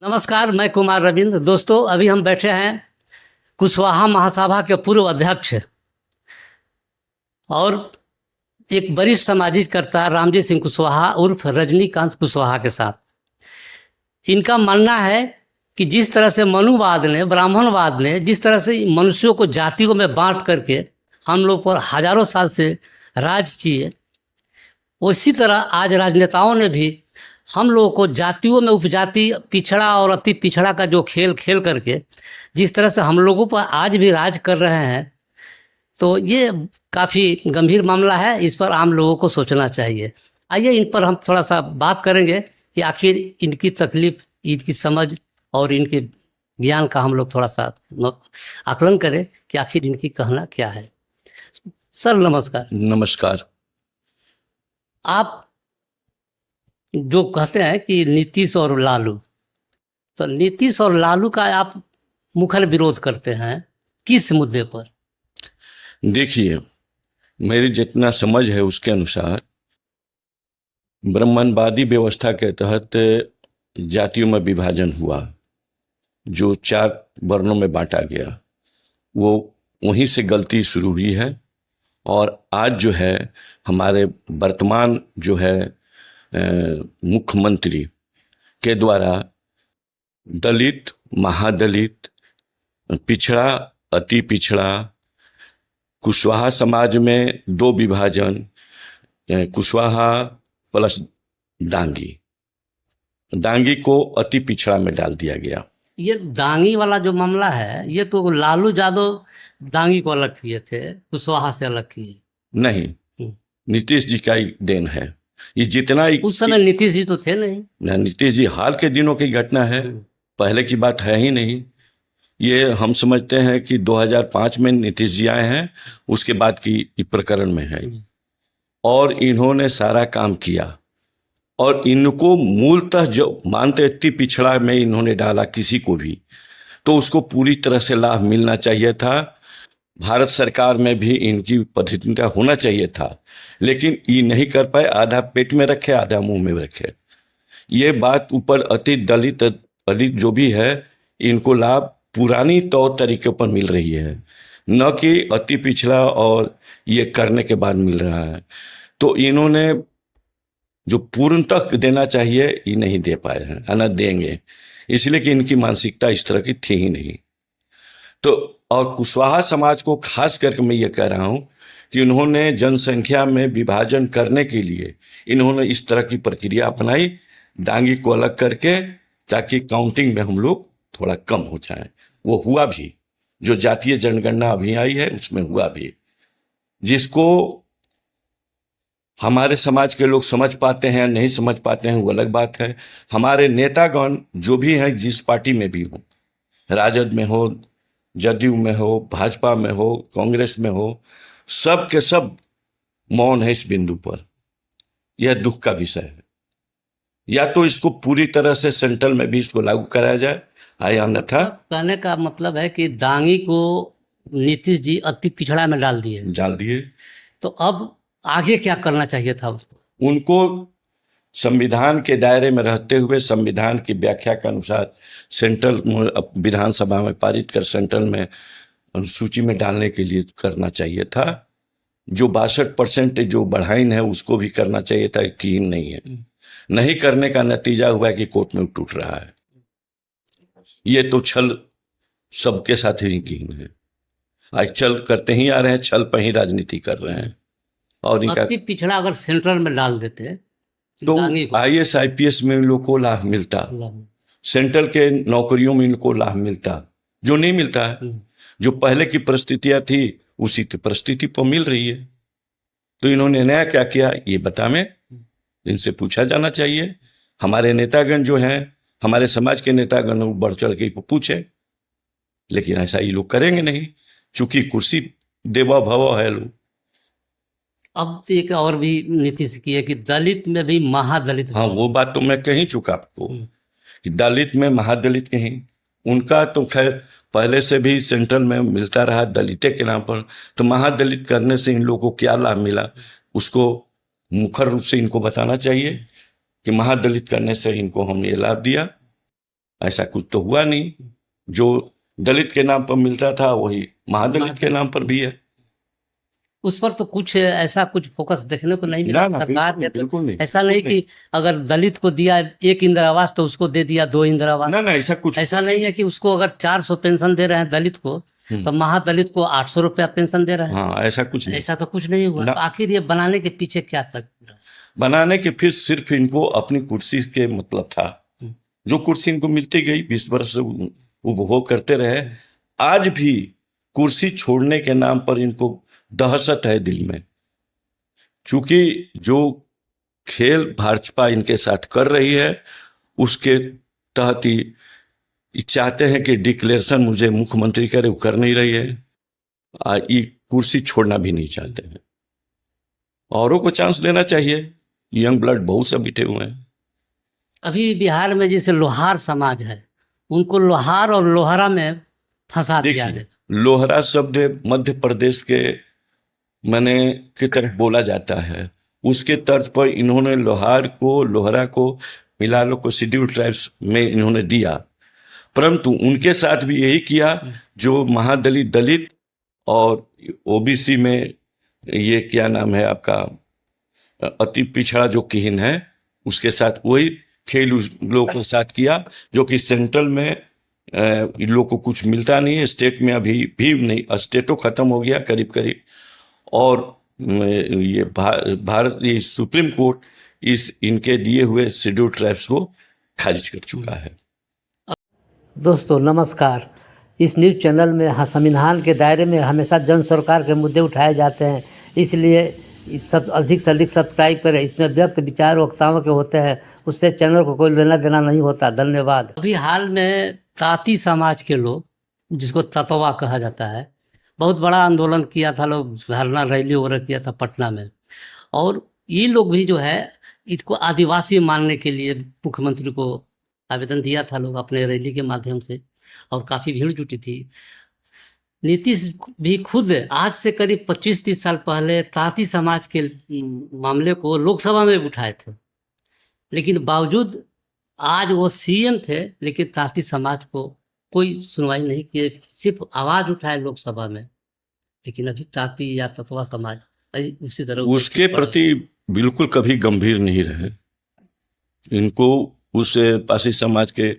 नमस्कार, मैं कुमार रविंद्र। दोस्तों, अभी हम बैठे हैं कुशवाहा महासभा के पूर्व अध्यक्ष और एक वरिष्ठ सामाजिक कर्ता रामजी सिंह कुशवाहा उर्फ रजनीकांत कुशवाहा के साथ। इनका मानना है कि जिस तरह से मनुवाद ने, ब्राह्मणवाद ने जिस तरह से मनुष्यों को जातियों में बांट करके हम लोग पर हजारों साल से राज किए, उसी तरह आज राजनेताओं ने भी हम लोगों को जातियों में उपजाति, पिछड़ा और अति पिछड़ा का जो खेल खेल करके जिस तरह से हम लोगों पर आज भी राज कर रहे हैं, तो ये काफ़ी गंभीर मामला है। इस पर आम लोगों को सोचना चाहिए। आइए इन पर हम थोड़ा सा बात करेंगे कि आखिर इनकी तकलीफ, इनकी समझ और इनके ज्ञान का हम लोग थोड़ा सा आकलन करें कि आखिर इनकी कहना क्या है। सर नमस्कार। नमस्कार। आप जो कहते हैं कि नीतीश और लालू, तो नीतीश और लालू का आप मुखर विरोध करते हैं, किस मुद्दे पर? देखिए, मेरी जितना समझ है उसके अनुसार ब्राह्मणवादी व्यवस्था के तहत जातियों में विभाजन हुआ, जो 4 वर्णों में बांटा गया, वो वहीं से गलती शुरू हुई है। और आज जो है हमारे वर्तमान जो है मुख्यमंत्री के द्वारा दलित, महादलित, पिछड़ा, अति पिछड़ा, कुशवाहा समाज में 2 विभाजन, कुशवाहा प्लस दांगी को अति पिछड़ा में डाल दिया गया। ये दांगी वाला जो मामला है, ये तो लालू यादव दांगी को अलग किए थे, कुशवाहा से अलग किए नहीं, नीतीश जी का ही देन है ये। जितना उस समय नीतीश जी तो थे नहीं। नीतीश जी हाल के दिनों की घटना है, पहले की बात है ही नहीं। ये हम समझते हैं कि 2005 में नीतीश जी आए हैं, उसके बाद की प्रकरण में है। और इन्होंने सारा काम किया और इनको मूलतः जो मानते अति पिछड़ा में इन्होंने डाला किसी को भी, तो उसको पूरी तरह से लाभ मिलना चाहिए था। भारत सरकार में भी इनकी प्रतिनिधित्व होना चाहिए था, लेकिन ये नहीं कर पाए। आधा पेट में रखे, आधा मुंह में रखे। ये बात ऊपर अति दलित जो भी है, इनको लाभ पुरानी तौर तरीके पर मिल रही है, न कि अति पिछड़ा और ये करने के बाद मिल रहा है। तो इन्होंने जो पूर्णतः देना चाहिए ये नहीं दे पाए हैं, न देंगे, इसलिए कि इनकी मानसिकता इस तरह की थी ही नहीं। तो और कुशवाहा समाज को खास करके मैं ये कह रहा हूँ कि उन्होंने जनसंख्या में विभाजन करने के लिए इन्होंने इस तरह की प्रक्रिया अपनाई, दांगी को अलग करके, ताकि काउंटिंग में हम लोग थोड़ा कम हो जाए। वो हुआ भी, जो जातीय जनगणना अभी आई है उसमें हुआ भी, जिसको हमारे समाज के लोग समझ पाते हैं नहीं समझ पाते हैं वो अलग बात है। हमारे नेतागण जो भी हैं, जिस पार्टी में भी हो, राजद में हो, जदयू में हो, भाजपा में हो, कांग्रेस में हो, सब के सब मौन है इस बिंदु पर। यह दुख का विषय है। या तो इसको पूरी तरह से सेंट्रल में भी इसको लागू कराया जाए, या अन्यथा। कहने का मतलब है कि दांगी को नीतीश जी अति पिछड़ा में डाल दिए। तो अब आगे क्या करना चाहिए था उसको? उनको संविधान के दायरे में रहते हुए संविधान की व्याख्या के अनुसार सेंट्रल विधानसभा में पारित कर सेंट्रल में अनुसूची में डालने के लिए करना चाहिए था। जो 62% जो बढ़ाइन है उसको भी करना चाहिए था, कि नहीं है। नहीं करने का नतीजा हुआ कि कोर्ट में टूट रहा है। ये तो छल सबके साथ ही कीन है। आज छल करते ही आ रहे हैं, छल पर ही राजनीति कर रहे हैं। और इनका अति पिछड़ा अगर सेंट्रल में डाल देते तो IAS IPS में इन लोग को लाभ मिलता, सेंट्रल के नौकरियों में इनको लाभ मिलता, जो नहीं मिलता है। जो पहले की परिस्थितियां थी उसी परिस्थिति पर मिल रही है। तो इन्होंने नया क्या किया ये बता में इनसे पूछा जाना चाहिए। हमारे नेतागण जो हैं, हमारे समाज के नेतागण बढ़ चढ़ के पूछे, लेकिन ऐसा ये लोग करेंगे नहीं, चूंकि कुर्सी देवा भव है लोग। अब एक और भी नीतीश की है कि दलित में भी महादलित। हाँ, वो बात तो मैं कहीं चुका आपको कि दलित में महादलित कहीं, उनका तो खैर पहले से भी सेंट्रल में मिलता रहा दलित के नाम पर। तो महादलित करने से इन लोगों को क्या लाभ मिला, उसको मुखर रूप से इनको बताना चाहिए कि महादलित करने से इनको हमने ये लाभ दिया। ऐसा कुछ तो हुआ नहीं। जो दलित के नाम पर मिलता था वही महादलित के नाम पर भी है। उस पर तो कुछ ऐसा कुछ फोकस देखने को नहीं मिला ना सरकार ने। तो बिल्कुल नहीं, ऐसा नहीं कि अगर दलित को दिया एक इंदिरा आवास तो उसको दे दिया 2 इंदिरा आवास। ना ऐसा कुछ ऐसा नहीं है कि उसको अगर 400 पेंशन दे रहे हैं दलित को तो महादलित को 800 रुपया पेंशन दे रहे हैं। हाँ, ऐसा कुछ नहीं। ऐसा तो कुछ नहीं हुआ। तो आखिर ये बनाने के पीछे क्या था? बनाने के फिर सिर्फ इनको अपनी कुर्सी के मतलब था। जो कुर्सी इनको मिलती गई 20 वर्ष से उपभोग करते रहे। आज भी कुर्सी छोड़ने के नाम पर इनको दहशत है दिल में, चूंकि जो खेल भाजपा इनके साथ कर रही है उसके तहत ही चाहते हैं कि डिक्लेरेशन मुझे मुख्यमंत्री करे, वो कर नहीं रही है। ये कुर्सी छोड़ना भी नहीं चाहते हैं। औरों को चांस देना चाहिए, यंग ब्लड बहुत से बिठे हुए हैं। अभी बिहार में जैसे लोहार समाज है, उनको लोहार और लोहरा में फंसा दिया है। लोहरा शब्द मध्य प्रदेश के मने की तरफ बोला जाता है, उसके तर्ज पर इन्होंने लोहरा को मिला लो को शेड्यूल ट्राइब्स में इन्होंने दिया, परंतु उनके साथ भी यही किया जो महादलित दलित और ओबीसी में ये क्या नाम है आपका अति पिछड़ा जो किहिन है उसके साथ वही खेल उस लोगों के साथ किया, जो कि सेंट्रल में इन लोग को कुछ मिलता नहीं है, स्टेट में अभी भी नहीं, स्टेटों खत्म हो गया करीब करीब। और ये भारत ये सुप्रीम कोर्ट इस इनके दिए हुए शेड्यूल ट्राइब्स को खारिज कर चुका है। दोस्तों नमस्कार। इस न्यूज़ चैनल में संविधान के दायरे में हमेशा जन सरकार के मुद्दे उठाए जाते हैं, इसलिए सब अधिक से अधिक सब्सक्राइब करें। इसमें व्यक्त विचार वक्ताओं के होते हैं, उससे चैनल को कोई लेना देना नहीं होता। धन्यवाद। अभी हाल में ताती समाज के लोग, जिसको ततवा कहा जाता है, बहुत बड़ा आंदोलन किया था, लोग धरना रैली वगैरह किया था पटना में। और ये लोग भी जो है इसको आदिवासी मानने के लिए मुख्यमंत्री को आवेदन दिया था लोग अपने रैली के माध्यम से, और काफ़ी भीड़ जुटी थी। नीतीश भी खुद आज से करीब 25-30 साल पहले ताती समाज के मामले को लोकसभा में उठाए थे, लेकिन बावजूद आज वो सीएम थे, लेकिन ताती समाज को कोई सुनवाई नहीं किए, सिर्फ आवाज उठाए लोकसभा में। लेकिन अभी ताती या ततवा समाज उसी तरह उसके प्रति बिल्कुल कभी गंभीर नहीं रहे। इनको उस पासी समाज के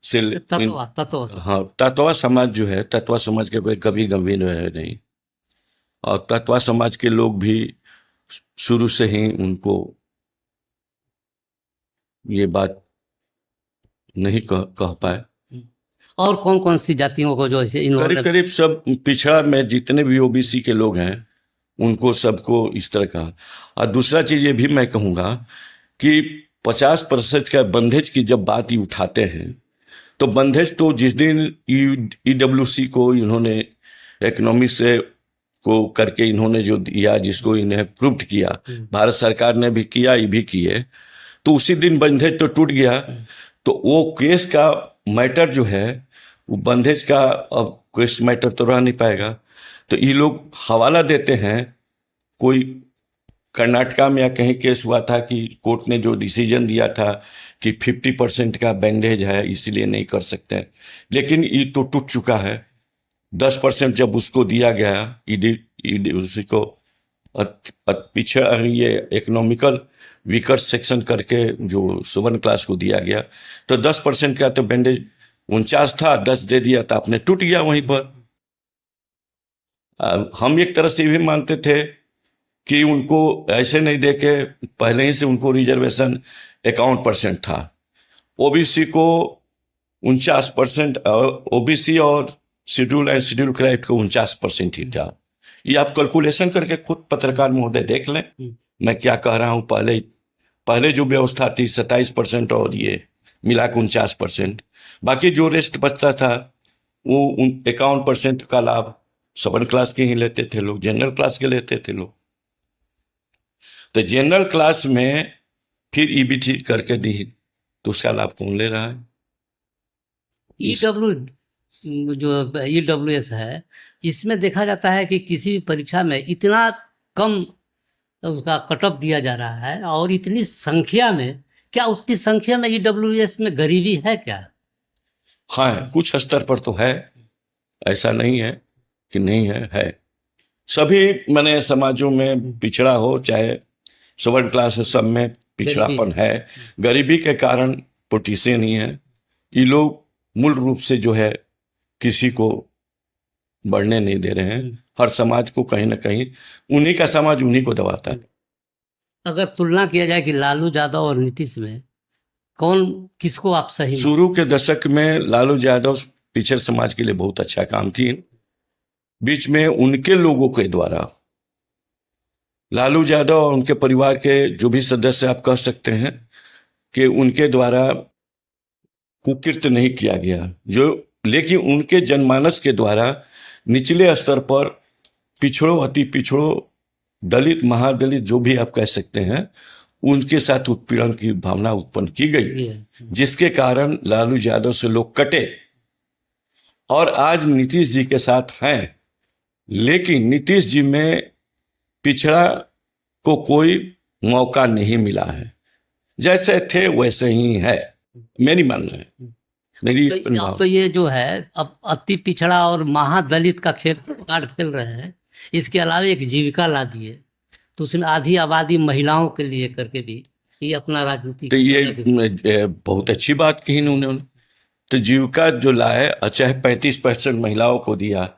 से तत्वा समाज जो है, तत्वा समाज के कोई कभी गंभीर रहे नहीं। और तत्वा समाज के लोग भी शुरू से ही उनको ये बात नहीं कह पाए। और कौन कौन सी जातियों को जो करीब करीब सब पिछड़ा में जितने भी ओबीसी के लोग हैं उनको सबको इस तरह का। और दूसरा चीज ये भी मैं कहूँगा कि 50% का बंधेज की जब बात ही उठाते हैं तो बंधेज तो जिस दिन ईडब्ल्यूसी को इन्होंने इकोनॉमिक से को करके इन्होंने जो दिया, जिसको इन्हें प्रूव्ड किया, भारत सरकार ने भी किया, ये भी किए, तो उसी दिन बंधेज तो टूट गया। तो वो केस का मैटर जो है वो बंधेज का अब केस मैटर तो रह नहीं पाएगा। तो ये लोग हवाला देते हैं, कोई कर्नाटका में या कहीं केस हुआ था कि कोर्ट ने जो डिसीजन दिया था कि 50% का बैंडेज है इसलिए नहीं कर सकते, लेकिन ये तो टूट चुका है। 10% जब उसको दिया गया उसी को पीछे ये इकोनॉमिकल वीकर सेक्शन करके जो 7 क्लास को दिया गया, तो 10% का तो बैंडेज 49 था, 10 दे दिया था, आपने टूट गया वहीं पर। हम एक तरह से भी मानते थे कि उनको ऐसे नहीं दे के पहले ही से उनको रिजर्वेशन 51% था, ओबीसी को 49%, ओबीसी और शेड्यूल एंड शेड्यूल क्राइब को 49% ही था। ये आप कैलकुलेशन करके खुद पत्रकार महोदय देख लें मैं क्या कह रहा हूँ। पहले जो व्यवस्था थी 27% और ये मिला के 49%, बाकी जो रेस्ट बचता था वो 51% का लाभ 7 क्लास के ही लेते थे लोग, जनरल क्लास के लेते थे लोग। तो जनरल क्लास में फिर ईबीटी करके दी तो उसका लाभ कौन ले रहा है? जो ईडब्ल्यूएस है, इसमें देखा जाता है कि किसी भी परीक्षा में इतना कम उसका कटऑफ दिया जा रहा है, और इतनी संख्या में, क्या उतनी संख्या में ईडब्ल्यूएस में गरीबी है क्या? हाँ, कुछ स्तर पर तो है, ऐसा नहीं है कि नहीं है। सभी मैंने समाजों में पिछड़ा हो, चाहे सवर्ण क्लास है, सब में पिछड़ापन है। गरीबी के कारण पोलिटिशियन ही है। ये लोग मूल रूप से जो है किसी को बढ़ने नहीं दे रहे हैं। हर समाज को कहीं ना कहीं उन्हीं का समाज उन्हीं को दबाता है। अगर तुलना किया जाए कि लालू यादव और नीतीश में कौन, किसको आप सही शुरू के दशक में लालू यादव पिछड़े समाज के लिए बहुत अच्छा काम किए। बीच में उनके लोगों के द्वारा लालू यादव और उनके परिवार के जो भी सदस्य आप कह सकते हैं कि उनके द्वारा कुकृत्य नहीं किया गया, लेकिन उनके जनमानस के द्वारा निचले स्तर पर पिछड़ों, अति पिछड़ों, दलित, महादलित, जो भी आप कह सकते हैं, उनके साथ उत्पीड़न की भावना उत्पन्न की गई, जिसके कारण लालू यादव से लोग कटे और आज नीतीश जी के साथ हैं। लेकिन नीतीश जी में पिछड़ा को कोई मौका नहीं मिला है, जैसे थे वैसे ही है, मेरी मानना है, मेरी तो ये जो है अब अति पिछड़ा और महादलित का कार्ड खेल रहे हैं, इसके अलावा एक जीविका ला दिए, तो उसमें आधी आबादी महिलाओं के लिए करके भी ये अपना राजनीति, तो ये बहुत अच्छी बात कही उन्होंने। तो जीविका जो लाए, चाहे 35% महिलाओं को दिया,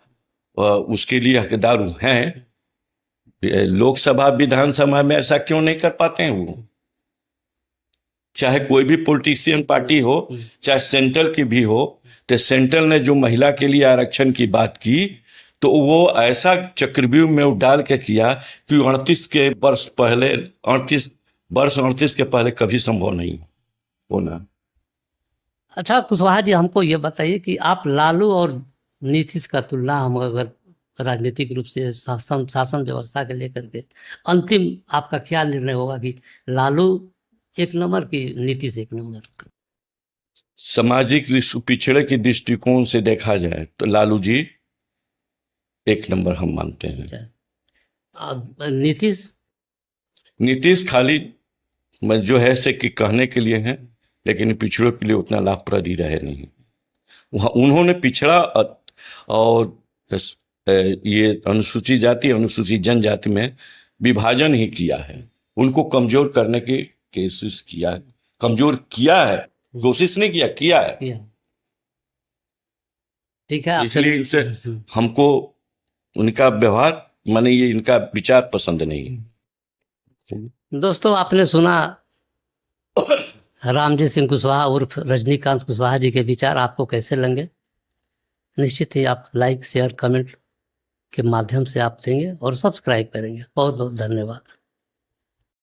उसके लिए हकदार हैं। लोकसभा विधानसभा में ऐसा क्यों नहीं कर पाते हैं वो? चाहे कोई भी पॉलिटिशियन पार्टी हो, चाहे सेंट्रल की भी हो, तो सेंट्रल ने जो महिला के लिए आरक्षण की बात की, तो वो ऐसा चक्रव्यूह में डाल के किया कि 38 के पहले कभी संभव नहीं होना। अच्छा कुशवाहा जी, हमको ये बताइए कि आप लालू और नीतीश का तुलना हम अगर राजनीतिक रूप से शासन व्यवस्था के लेकर के, अंतिम आपका क्या निर्णय होगा कि लालू एक नंबर की नीतीश एक नंबर? सामाजिक पिछड़े की दृष्टिकोण से देखा जाए तो लालू जी एक नंबर हम मानते हैं। नीतीश खाली जो है से कि कहने के लिए हैं, लेकिन पिछड़ों के लिए उतना लाभप्रद ही रहे नहीं। उन्होंने पिछड़ा और ये अनुसूचित जाति, अनुसूचित जनजाति में विभाजन ही किया है, उनको कमजोर करने की कोशिश किया है, कमजोर किया है, कोशिश नहीं किया है। ठीक है, इसलिए इनसे हमको उनका व्यवहार, माने ये इनका विचार पसंद नहीं है। दोस्तों, आपने सुना रामजी सिंह कुशवाहा उर्फ रजनीकांत कुशवाहा जी के विचार। आपको कैसे लगे? निश्चित ही आप लाइक, शेयर, कमेंट के माध्यम से आप देंगे और सब्सक्राइब करेंगे। बहुत बहुत धन्यवाद।